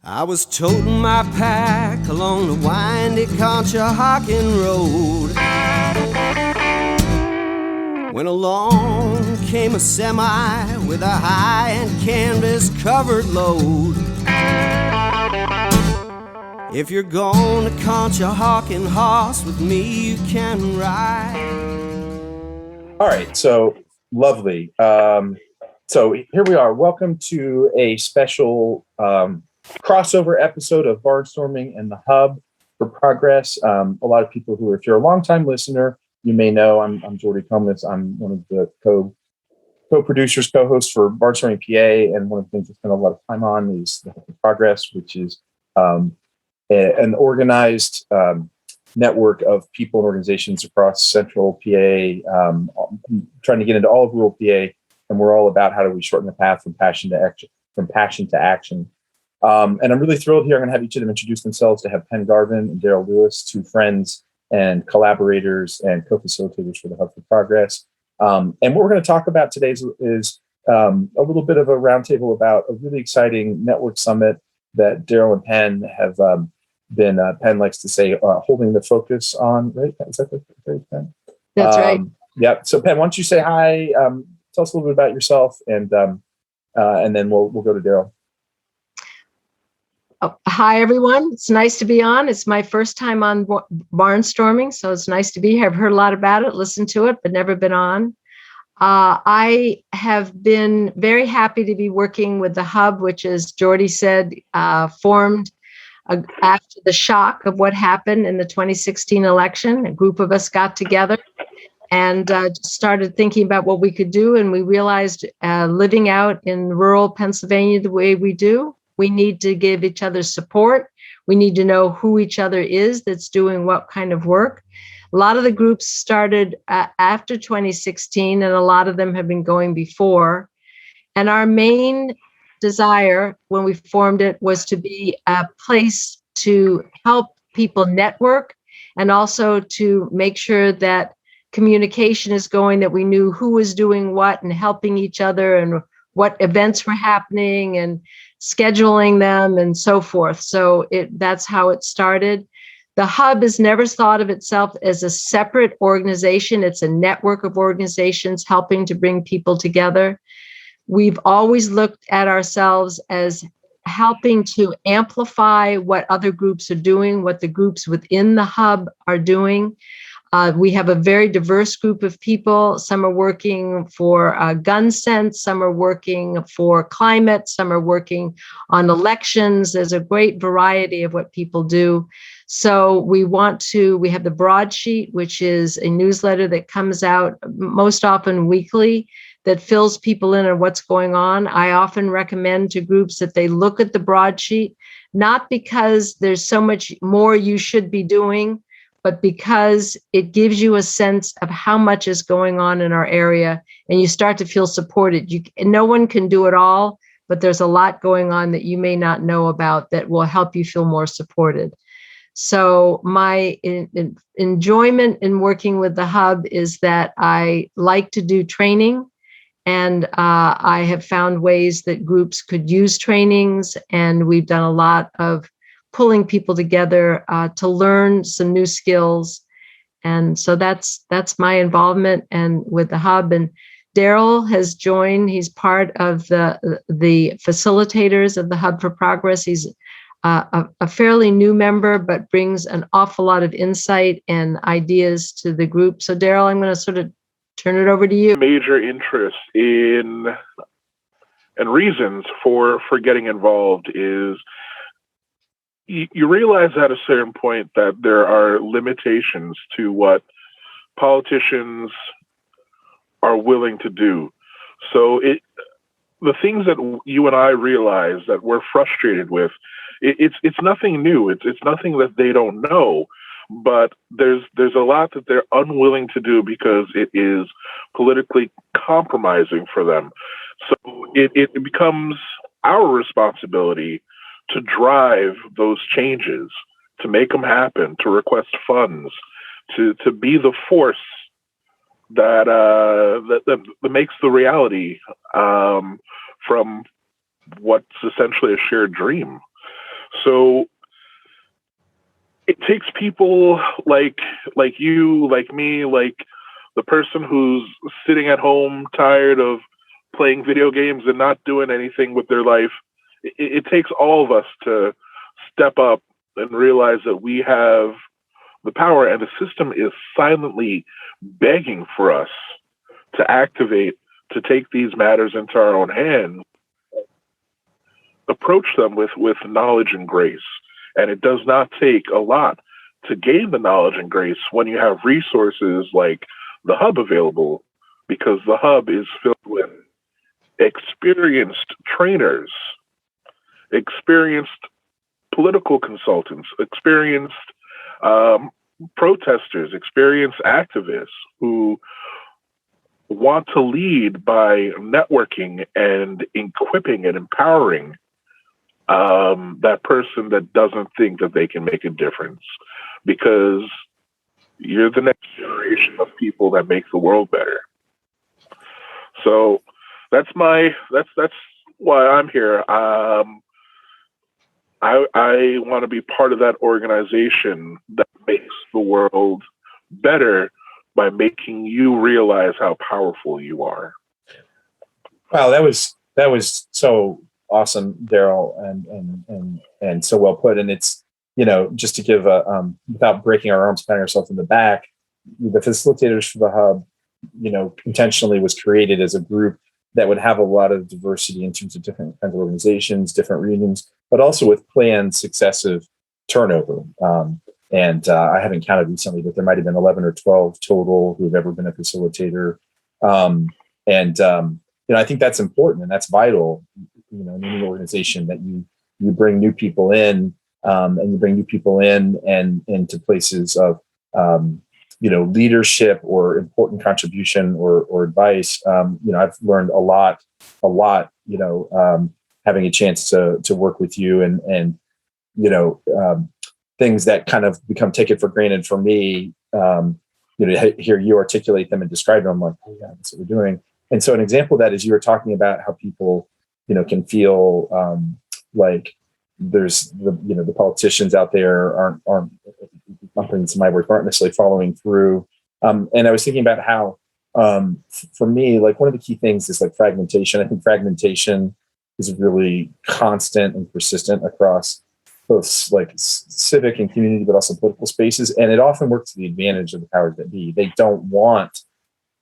I was toting my pack along the windy Conshohocken Road when along came a semi with a high-end canvas-covered load. If you're going to Conshohocken Hoss with me, you can ride. All right, so lovely. So here we are. Welcome to a special crossover episode of Barnstorming and the Hub for Progress. A lot of people who, if you're a longtime listener, you may know I'm Jordy Comus. I'm one of the co-producers, co-hosts for Barnstorming PA, and one of the things I spend a lot of time on is the Hub for Progress, which is an organized network of people and organizations across central PA, trying to get into all of rural PA, and we're all about how do we shorten the path from passion to action. And I'm really thrilled here. I'm going to have each of them introduce themselves, to have Penn, Garvin, and Daryl Lewis, two friends and collaborators and co-facilitators for the Hub for Progress. And what we're going to talk about today is a little bit of a roundtable about a really exciting network summit that Daryl and Penn have been, Penn likes to say, holding the focus on, right? Is that the phrase, Penn? That's right. Yeah. So Penn, why don't you say hi, tell us a little bit about yourself, and then we'll go to Daryl. Oh, hi, everyone. It's nice to be on. It's my first time on Barnstorming, so it's nice to be here. I've heard a lot about it, listened to it, but never been on. I have been very happy to be working with the Hub, which, as Jordy said, formed after the shock of what happened in the 2016 election. A group of us got together and just started thinking about what we could do. And we realized living out in rural Pennsylvania the way we do, we need to give each other support. We need to know who each other is that's doing what kind of work. A lot of the groups started after 2016, and a lot of them have been going before. And our main desire when we formed it was to be a place to help people network, and also to make sure that communication is going, that we knew who was doing what and helping each other, and what events were happening and scheduling them and so forth. So that's how it started. The Hub has never thought of itself as a separate organization. It's a network of organizations helping to bring people together. We've always looked at ourselves as helping to amplify what other groups are doing, what the groups within the Hub are doing. We have a very diverse group of people. Some are working for gun sense, some are working for climate, some are working on elections. There's a great variety of what people do. So we have the broadsheet, which is a newsletter that comes out most often weekly, that fills people in on what's going on. I often recommend to groups that they look at the broadsheet, not because there's so much more you should be doing, but because it gives you a sense of how much is going on in our area, and you start to feel supported. No one can do it all, but there's a lot going on that you may not know about that will help you feel more supported. So my enjoyment in working with the Hub is that I like to do training, and I have found ways that groups could use trainings, and we've done a lot of pulling people together to learn some new skills. And so that's my involvement and with the Hub. And Daryl has joined. He's part of the facilitators of the Hub for Progress. He's a fairly new member, but brings an awful lot of insight and ideas to the group. So Daryl, I'm going to sort of turn it over to you. Major interest in and reasons for getting involved is you realize at a certain point that there are limitations to what politicians are willing to do. So the things that you and I realize that we're frustrated with, it's nothing new. It's nothing that they don't know, but there's a lot that they're unwilling to do because it is politically compromising for them. So it becomes our responsibility to drive those changes, to make them happen, to request funds, to be the force that makes the reality from what's essentially a shared dream. So it takes people like you, like me, like the person who's sitting at home tired of playing video games and not doing anything with their life. It takes all of us to step up and realize that we have the power, and the system is silently begging for us to activate, to take these matters into our own hands, approach them with knowledge and grace. And it does not take a lot to gain the knowledge and grace when you have resources like the Hub available, because the Hub is filled with experienced trainers, experienced political consultants, experienced protesters, experienced activists who want to lead by networking and equipping and empowering that person that doesn't think that they can make a difference, because you're the next generation of people that make the world better. So that's why I'm here. I want to be part of that organization that makes the world better by making you realize how powerful you are. Wow, that was so awesome, Daryl, and so well put. And it's, just to give without breaking our arms, patting ourselves in the back, the facilitators for the Hub, intentionally was created as a group that would have a lot of diversity in terms of different kinds of organizations, different reunions, but also with planned successive turnover. And I haven't counted recently, but there might have been 11 or 12 total who have ever been a facilitator. I think that's important and that's vital, in any organization, that you bring new people in, and you bring new people in and into places of, leadership or important contribution or advice. I've learned a lot, having a chance to work with you and things that kind of become taken for granted for me, to hear you articulate them and describe them. I'm like, oh yeah, that's what we're doing. And so an example of that is you were talking about how people, can feel like there's the politicians out there aren't I'm putting some of my words, aren't necessarily following through. And I was thinking about how, for me, like one of the key things is like fragmentation. I think fragmentation is really constant and persistent across both like civic and community, but also political spaces. And it often works to the advantage of the powers that be. They don't want,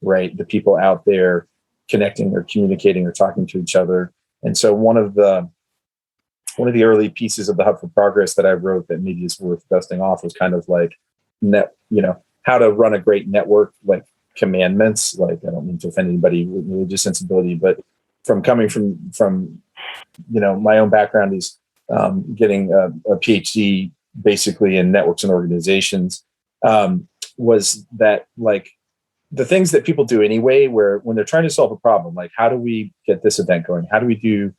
the people out there connecting or communicating or talking to each other. And so one of the early pieces of the Hub for Progress that I wrote that maybe is worth dusting off was kind of like how to run a great network, like commandments. Like, I don't mean to offend anybody with religious sensibility, but coming from my own background is getting a PhD basically in networks and organizations, was that like the things that people do anyway, where when they're trying to solve a problem, like how do we get this event going? How do we do,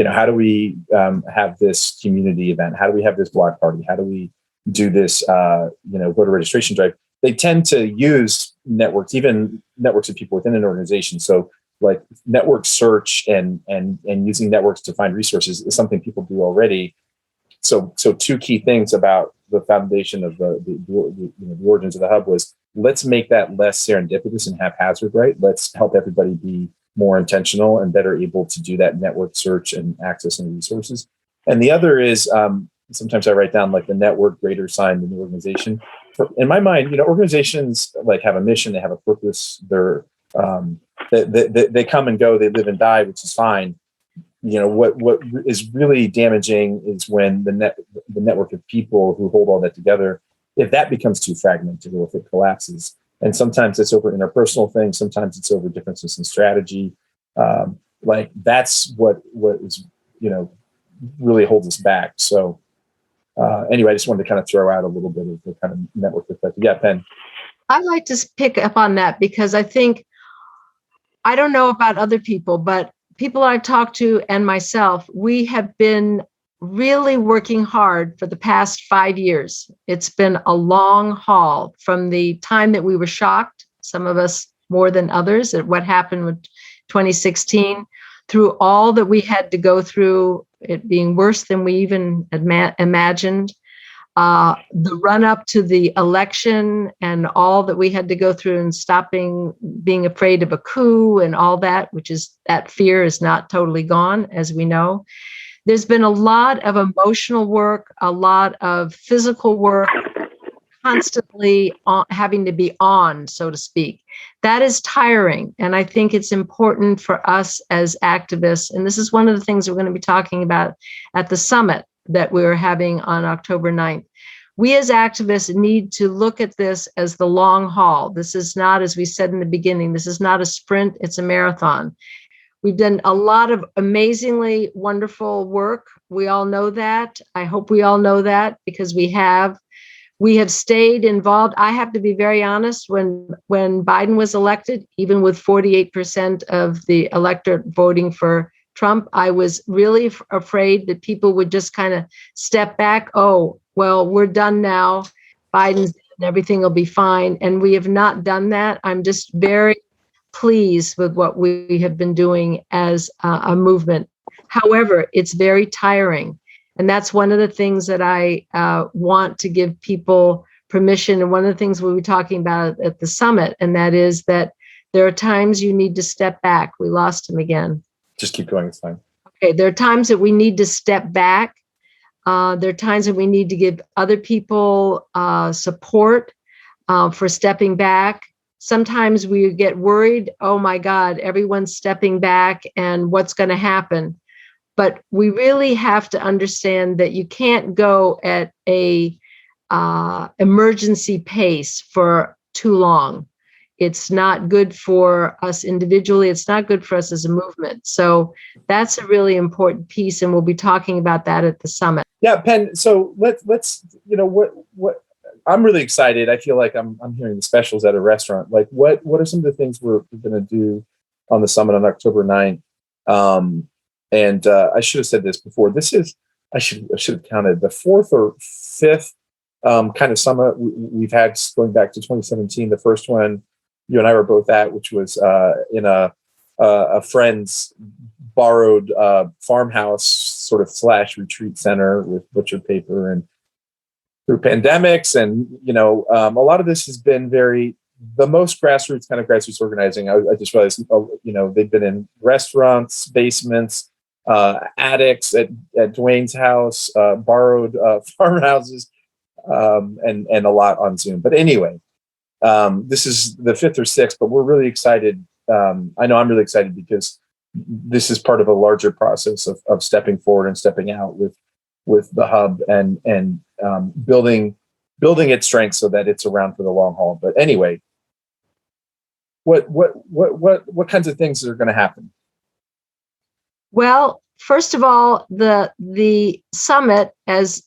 how do we have this community event? How do we have this block party? How do we do this, voter registration drive? They tend to use networks, even networks of people within an organization. So like network search and using networks to find resources is something people do already. So two key things about the foundation of the origins of the Hub was, let's make that less serendipitous and haphazard, right? Let's help everybody be more intentional and better able to do that network search and accessing resources. And the other is, sometimes I write down like the network greater sign than the organization. In my mind, organizations like have a mission, they have a purpose, they're they come and go, they live and die, which is fine. What is really damaging is when the network of people who hold all that together, if that becomes too fragmented or if it collapses. And sometimes it's over interpersonal things, sometimes it's over differences in strategy. Like that's what is, really holds us back. So anyway, I just wanted to kind of throw out a little bit of the kind of network perspective. Yeah, Penn. I like to pick up on that because I don't know about other people, but people I've talked to and myself, we have been really working hard for the past 5 years. It's been a long haul from the time that we were shocked, some of us more than others, at what happened with 2016, through all that we had to go through it being worse than we even imagined. The run up to the election and all that we had to go through and stopping being afraid of a coup and all that, which is that fear is not totally gone, as we know. There's been a lot of emotional work, a lot of physical work, constantly having to be on, so to speak. That is tiring. And I think it's important for us as activists. And this is one of the things we're going to be talking about at the summit that we're having on October 9th. We as activists need to look at this as the long haul. This is not, as we said in the beginning, this is not a sprint, it's a marathon. We've done a lot of amazingly wonderful work. We all know that. I hope we all know that, because we have stayed involved. I have to be very honest, when Biden was elected, even with 48% of the electorate voting for Trump, I was really afraid that people would just kind of step back. Oh, well, we're done now. Biden's and everything will be fine. And we have not done that. I'm just very pleased with what we have been doing as a movement. However, it's very tiring. And that's one of the things that I want to give people permission. And one of the things we'll be talking about at the summit, and that is that there are times you need to step back. We lost him again. Just keep going. It's fine. Okay. There are times that we need to step back. There are times that we need to give other people support for stepping back. Sometimes we get worried, oh my God, everyone's stepping back and what's going to happen? But we really have to understand that you can't go at a emergency pace for too long. It's not good for us individually. It's not good for us as a movement. So that's a really important piece, and we'll be talking about that at the summit. Yeah, Penn. So let's what I'm really excited. I feel like I'm hearing the specials at a restaurant. Like what are some of the things we're going to do on the summit on October 9th? And I should have said this before. This is I should have counted the fourth or fifth kind of summit we've had going back to 2017. The first one you and I were both at, which was in a friend's borrowed farmhouse sort of / retreat center with butcher paper. And through pandemics and a lot of this has been the most grassroots organizing. I just realized they've been in restaurants, basements, attics at Dwayne's house, borrowed farmhouses, and a lot on Zoom. But anyway, this is the fifth or sixth, but we're really excited. I know I'm really excited because this is part of a larger process of stepping forward and stepping out with the hub and building its strength so that it's around for the long haul. But anyway, what kinds of things are going to happen? Well, first of all, the summit, as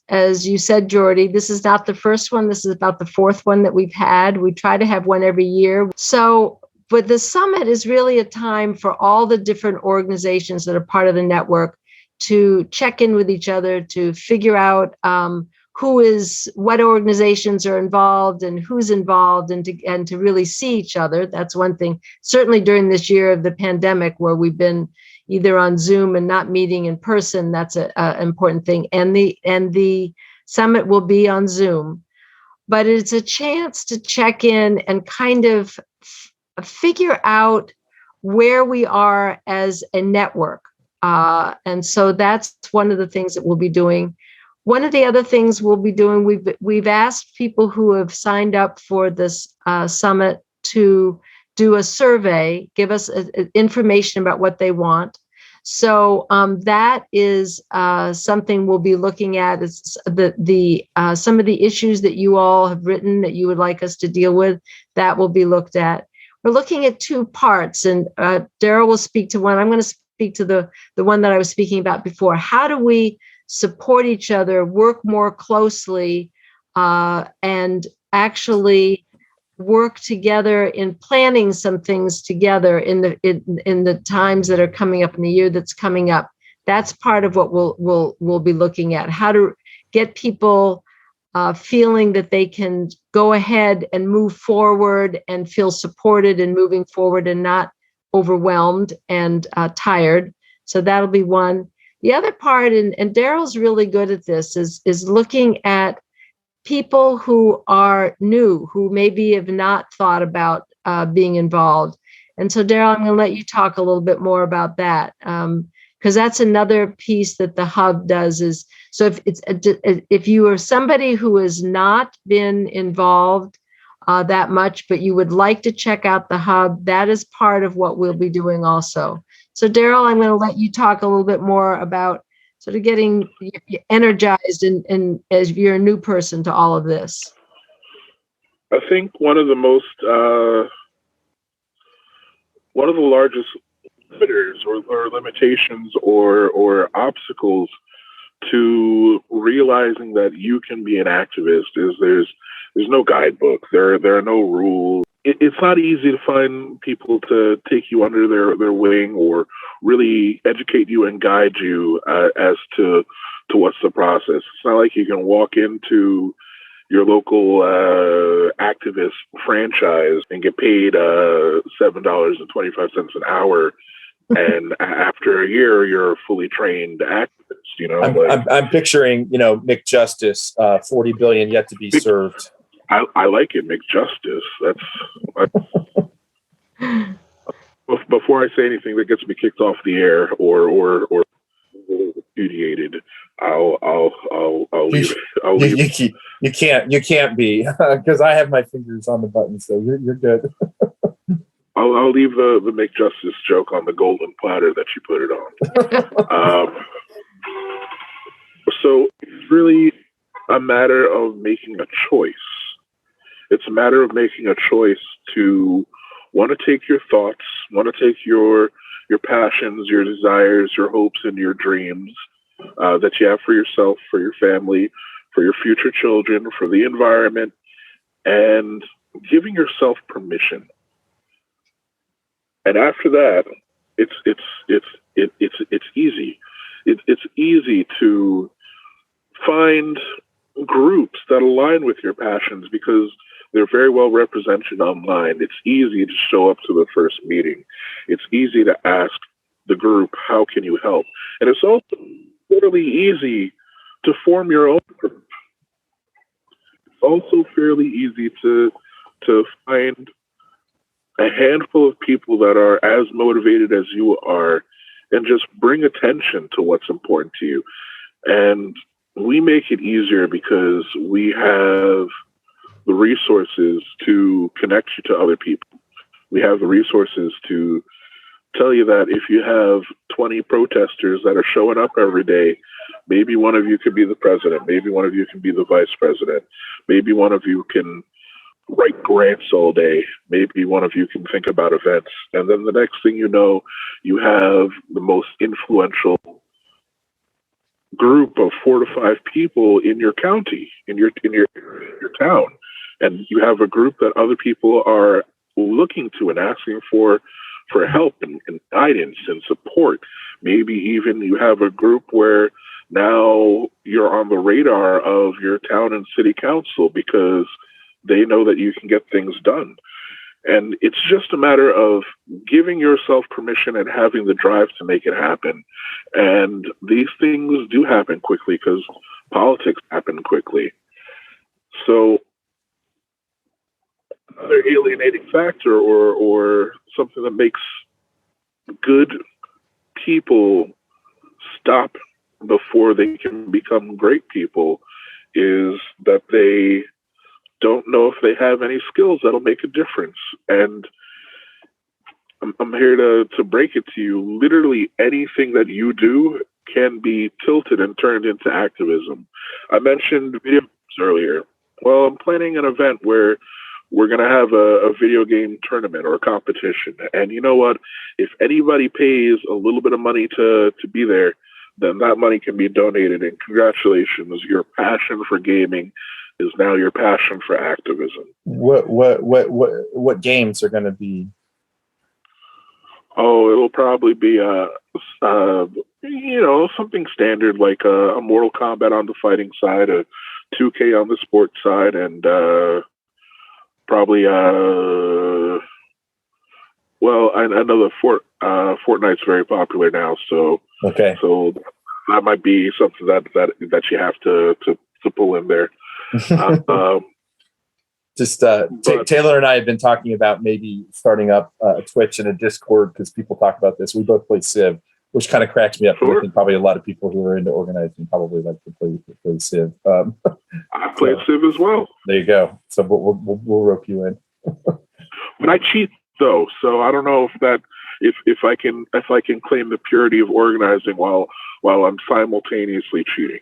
you said, Jordy, this is not the first one. This is about the fourth one that we've had. We try to have one every year. So, but the summit is really a time for all the different organizations that are part of the network to check in with each other, to figure out what organizations are involved and who's involved, and to really see each other. That's one thing. Certainly during this year of the pandemic, where we've been either on Zoom and not meeting in person, that's an important thing. And the summit will be on Zoom, but it's a chance to check in and kind of figure out where we are as a network. And so that's one of the things that we'll be doing. One of the other things we'll be doing, we've asked people who have signed up for this summit to do a survey, give us information about what they want. So that is something we'll be looking at. Is some of the issues that you all have written that you would like us to deal with, that will be looked at. We're looking at two parts, and Daryl will speak to one. I'm going to speak to the one that I was speaking about before. How do we support each other, work more closely, and actually work together in planning some things together in the times that are coming up in the year that's coming up? That's part of what we'll be looking at. How to get people feeling that they can go ahead and move forward and feel supported and moving forward and not overwhelmed and tired. So that'll be one. The other part, and Daryl's really good at this, is looking at people who are new, who maybe have not thought about being involved. And so, Daryl, I'm going to let you talk a little bit more about that, because that's another piece that the hub does. Is so if you are somebody who has not been involved that much, but you would like to check out the hub, that is part of what we'll be doing also. So, Daryl, I'm going to let you talk a little bit more about sort of getting energized and as you're a new person to all of this. I think one of the largest limiters or limitations or obstacles to realizing that you can be an activist is there's no guidebook. There are no rules. It's not easy to find people to take you under their wing or really educate you and guide you as to what's the process. It's not like you can walk into your local activist franchise and get paid $7.25 an hour, and after a year you're a fully trained activist. I'm picturing Mick Justice, 40 billion yet to be served. I like it, Mick Justice. Before I say anything that gets me kicked off the air or repudiated, I'll leave it. I'll leave it. You can't be, because I have my fingers on the button, so you're good. I'll leave the Mick Justice joke on the golden platter that you put it on. So it's really a matter of making a choice. It's a matter of making a choice to want to take your thoughts, want to take your passions, your desires, your hopes, and your dreams that you have for yourself, for your family, for your future children, for the environment, and giving yourself permission. And after that, it's easy. It's easy to find groups that align with your passions because they're very well represented online. It's easy to show up to the first meeting. It's easy to ask the group, how can you help? And it's also fairly easy to form your own group. It's also fairly easy to find a handful of people that are as motivated as you are and just bring attention to what's important to you. And we make it easier because we have the resources to connect you to other people. We have the resources to tell you that if you have 20 protesters that are showing up every day, maybe one of you could be the president, maybe one of you can be the vice president, maybe one of you can write grants all day, maybe one of you can think about events. And then the next thing you know, you have the most influential group of 4 to 5 people in your county, in your town. And you have a group that other people are looking to and asking for help and guidance and support. Maybe even you have a group where now you're on the radar of your town and city council because they know that you can get things done. And it's just a matter of giving yourself permission and having the drive to make it happen. And these things do happen quickly because politics happen quickly. So another alienating factor or something that makes good people stop before they can become great people is that they don't know if they have any skills that'll make a difference. And I'm here to break it to you. Literally anything that you do can be tilted and turned into activism. I mentioned video games earlier. Well, I'm planning an event where we're going to have a video game tournament or a competition. And you know what? If anybody pays a little bit of money to be there, then that money can be donated. And congratulations, your passion for gaming is now your passion for activism. What games are going to be? Oh, it'll probably be something standard like a Mortal Kombat on the fighting side, a 2K on the sports side, and probably I know the Fortnite's very popular now, so okay. So that might be something that you have to pull in there. Taylor and I have been talking about maybe starting up a Twitch and a Discord because people talk about this. We both play Civ, which kind of cracks me up. Sure. I think probably a lot of people who are into organizing probably like to play Civ. I play Civ as well. There you go. So we'll rope you in. But I cheat though, so I don't know if I can claim the purity of organizing while I'm simultaneously cheating.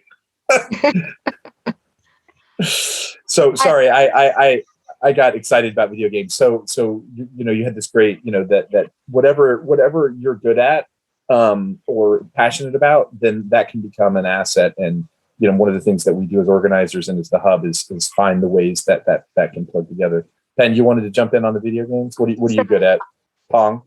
So sorry, I got excited about video games. So you had this great, that whatever you're good at or passionate about, then that can become an asset. And one of the things that we do as organizers and as the hub is find the ways that can plug together. Penn, you wanted to jump in on the video games? What are you good at? Pong?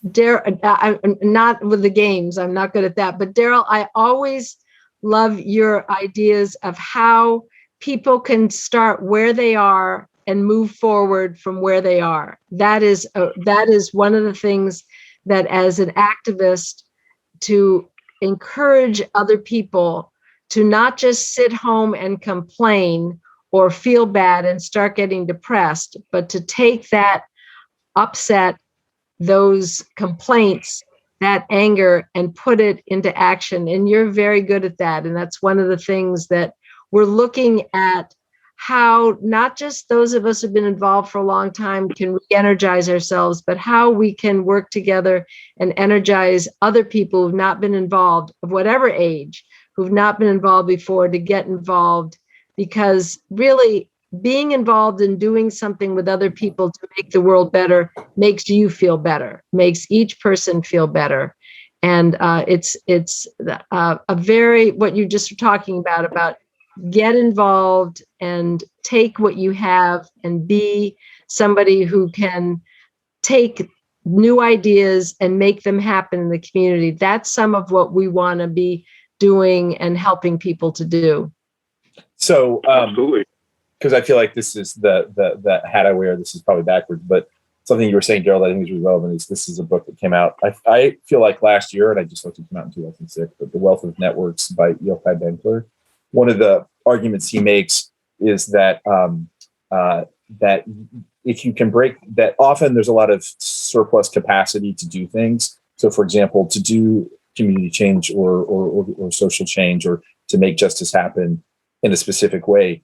Daryl, I'm not with the games. I'm not good at that. But Daryl, I always love your ideas of how people can start where they are and move forward from where they are. That is one of the things that, as an activist, to encourage other people to not just sit home and complain or feel bad and start getting depressed, but to take that upset, those complaints, that anger, and put it into action. And you're very good at that. And that's one of the things that we're looking at, how not just those of us who've been involved for a long time can re-energize ourselves, but how we can work together and energize other people who've not been involved, of whatever age, who've not been involved before, to get involved. Because really, being involved in doing something with other people to make the world better makes you feel better, makes each person feel better. And it's a very, what you just were talking about get involved and take what you have and be somebody who can take new ideas and make them happen in the community. That's some of what we want to be doing and helping people to do. So, absolutely. Because I feel like this is the hat I wear. This is probably backwards, but something you were saying, Daryl, that I think is really relevant is this is a book that came out. I feel like last year, and I just looked, it came out in 2006, but The Wealth of Networks by Yochai Benkler. One of the arguments he makes is that that if you can break that, often there's a lot of surplus capacity to do things. So, for example, to do community change or social change or to make justice happen in a specific way,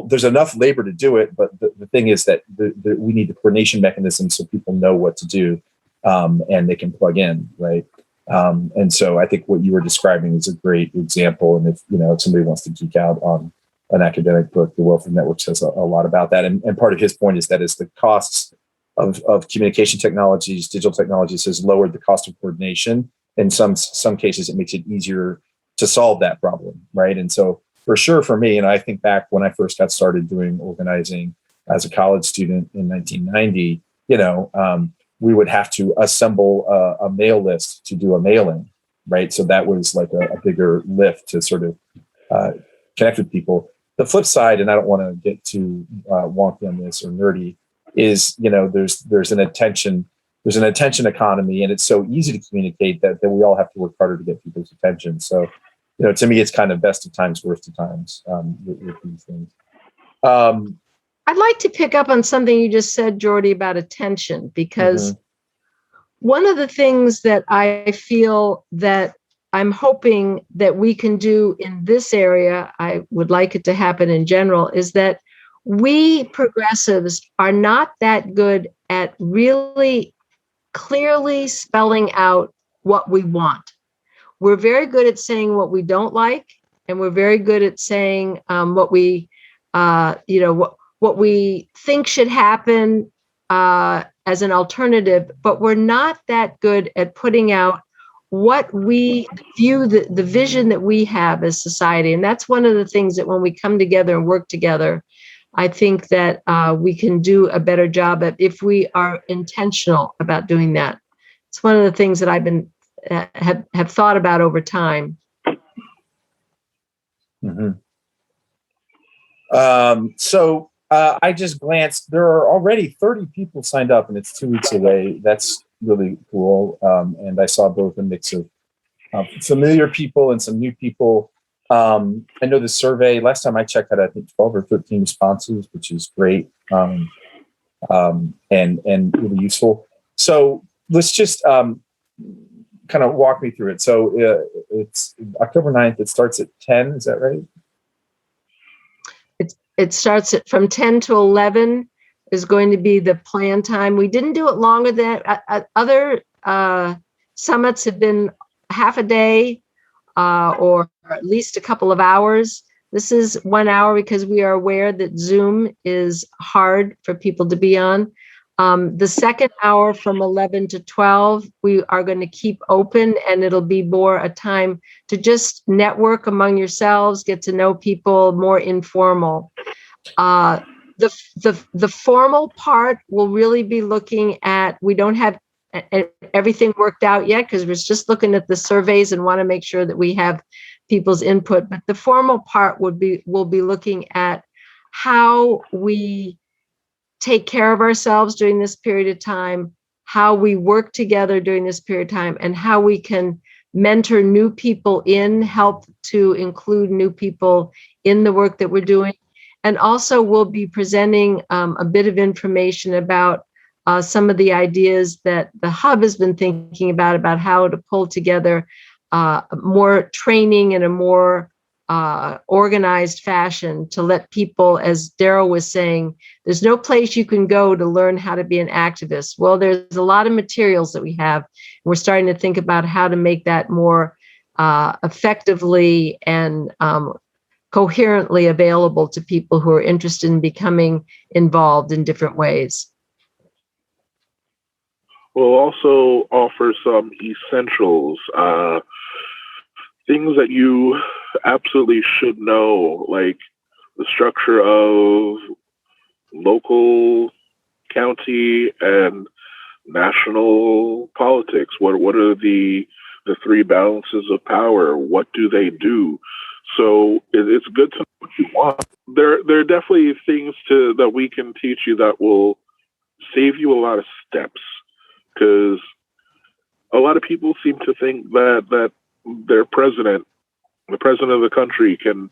there's enough labor to do it, but the thing is that we need the coordination mechanism so people know what to do and they can plug in, right? And so I think what you were describing is a great example. And if somebody wants to geek out on an academic book, The Wealth of Networks says a lot about that. And part of his point is that as the costs of communication technologies, digital technologies has lowered the cost of coordination. In some cases, it makes it easier to solve that problem, right? And so for sure, for me, and I think back when I first got started doing organizing as a college student in 1990, we would have to assemble a mail list to do a mailing, right? So that was like a bigger lift to sort of connect with people. The flip side, and I don't want to get too wonky on this or nerdy, is there's an attention economy, and it's so easy to communicate that we all have to work harder to get people's attention. So. To me, it's kind of best of times, worst of times with these things. I'd like to pick up on something you just said, Jordy, about attention, because one of the things that I feel that I'm hoping that we can do in this area, I would like it to happen in general, is that we progressives are not that good at really clearly spelling out what we want. We're very good at saying what we don't like, and we're very good at saying what we think should happen as an alternative. But we're not that good at putting out what we view the vision that we have as society. And that's one of the things that when we come together and work together, I think that we can do a better job at if we are intentional about doing that. It's one of the things that I've been have thought about over time. So I just glanced. There are already 30 people signed up, and it's 2 weeks away. That's really cool. And I saw both a mix of familiar people and some new people. I know the survey, last time I checked, had I think 12 or 13 responses, which is great, and really useful. So let's just kind of walk me through it. So it's October 9th. It starts at 10. Is that right? It starts from 10 to 11 is going to be the plan time. We didn't do it longer than other summits have been half a day or at least a couple of hours. This is 1 hour because we are aware that Zoom is hard for people to be on. The second hour from 11 to 12, we are going to keep open, and it'll be more a time to just network among yourselves, get to know people, more informal. The formal part will really be looking at, we don't have everything worked out yet because we're just looking at the surveys and want to make sure that we have people's input. But the formal part will be looking at how we take care of ourselves during this period of time, how we work together during this period of time, and how we can mentor new people help to include new people in the work that we're doing. And also we'll be presenting a bit of information about some of the ideas that the Hub has been thinking about how to pull together more training in a more organized fashion to let people, as Daryl was saying, there's no place you can go to learn how to be an activist. Well, there's a lot of materials that we have. We're starting to think about how to make that more effectively and coherently available to people who are interested in becoming involved in different ways. We'll also offer some essentials, things that you absolutely should know, like the structure of local, county, and national politics. What are the three balances of power? What do they do? So it's good to know what you want. There are definitely things that we can teach you that will save you a lot of steps, because a lot of people seem to think that their president, the president of the country, can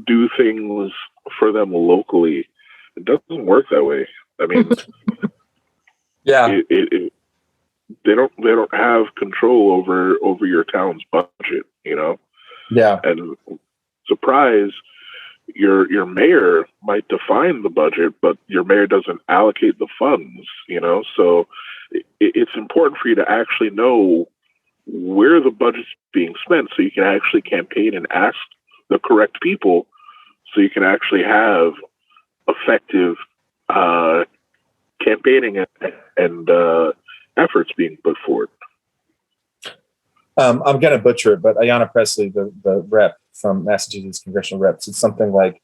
do things for them locally. It doesn't work that way. I mean, Yeah. They don't have control over your town's budget, you know. Yeah. And surprise, your mayor might define the budget, but your mayor doesn't allocate the funds, you know. So it's important for you to actually know where the budget's being spent, so you can actually campaign and ask the correct people, so you can actually have effective campaigning and efforts being put forward. I'm going to butcher it, but Ayanna Pressley, the rep from Massachusetts congressional reps, it's something like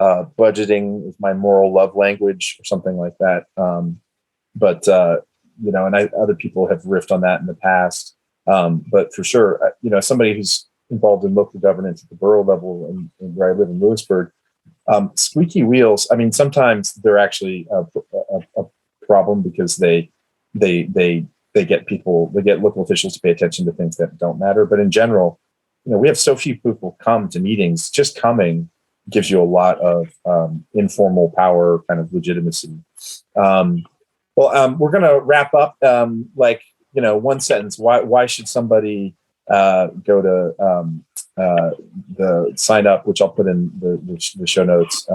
budgeting is my moral love language or something like that. But and other people have riffed on that in the past. But for sure, somebody who's involved in local governance at the borough level and where I live in Lewisburg, squeaky wheels. I mean, sometimes they're actually a problem because they get local officials to pay attention to things that don't matter. But in general, we have so few people come to meetings. Just coming gives you a lot of informal power, kind of legitimacy. We're going to wrap up. One sentence. Why should somebody go to the sign up, which I'll put in the show notes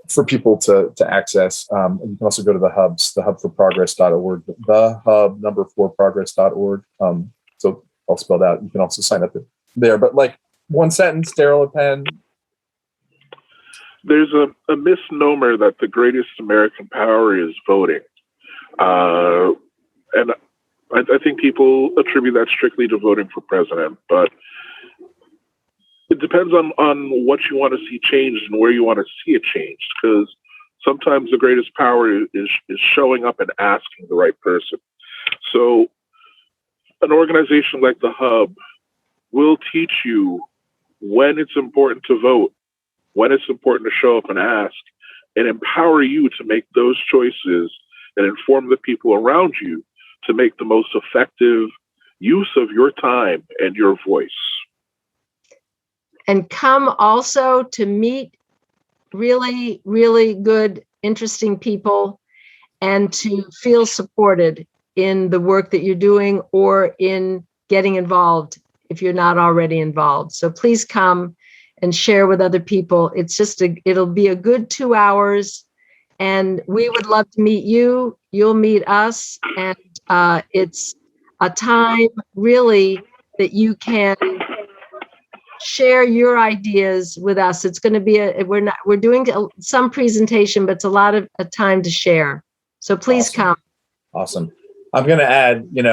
for people to access. And you can also go to the hubs, thehubforprogress.org, thehub4progress.org. So I'll spell it out. You can also sign up there. But one sentence, Daryl at Penn. There's a misnomer that the greatest American power is voting. And I think people attribute that strictly to voting for president, but it depends on what you want to see changed and where you want to see it changed, because sometimes the greatest power is showing up and asking the right person. So an organization like the Hub will teach you when it's important to vote, when it's important to show up and ask, and empower you to make those choices and inform the people around you to make the most effective use of your time and your voice. And come also to meet really, really good, interesting people and to feel supported in the work that you're doing or in getting involved if you're not already involved. So please come and share with other people. It'll be a good 2 hours, and we would love to meet you. You'll meet us, and it's a time really that you can share your ideas with us. It's going to be we're doing some presentation, but it's a lot of a time to share. So please Awesome. come. Awesome. I'm going to add, in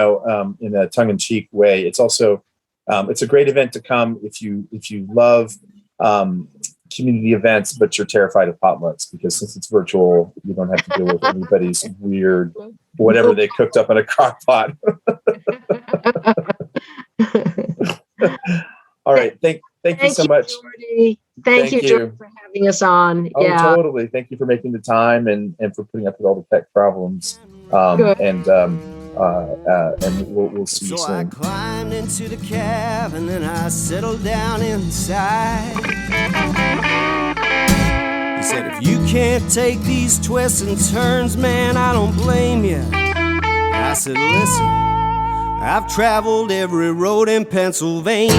a tongue-in-cheek way, it's also it's a great event to come if you love community events, but you're terrified of potlucks, because since it's virtual, you don't have to deal with anybody's weird whatever they cooked up in a crock pot. All right. Thank you so much. Jordy. Thank you, Jordy, for having us on. Oh, yeah. totally. Thank you for making the time and for putting up with all the tech problems. And we'll see you So soon. I climbed into the cab and then I settled down inside. He said, if you can't take these twists and turns, man, I don't blame you. I said, listen, I've traveled every road in Pennsylvania.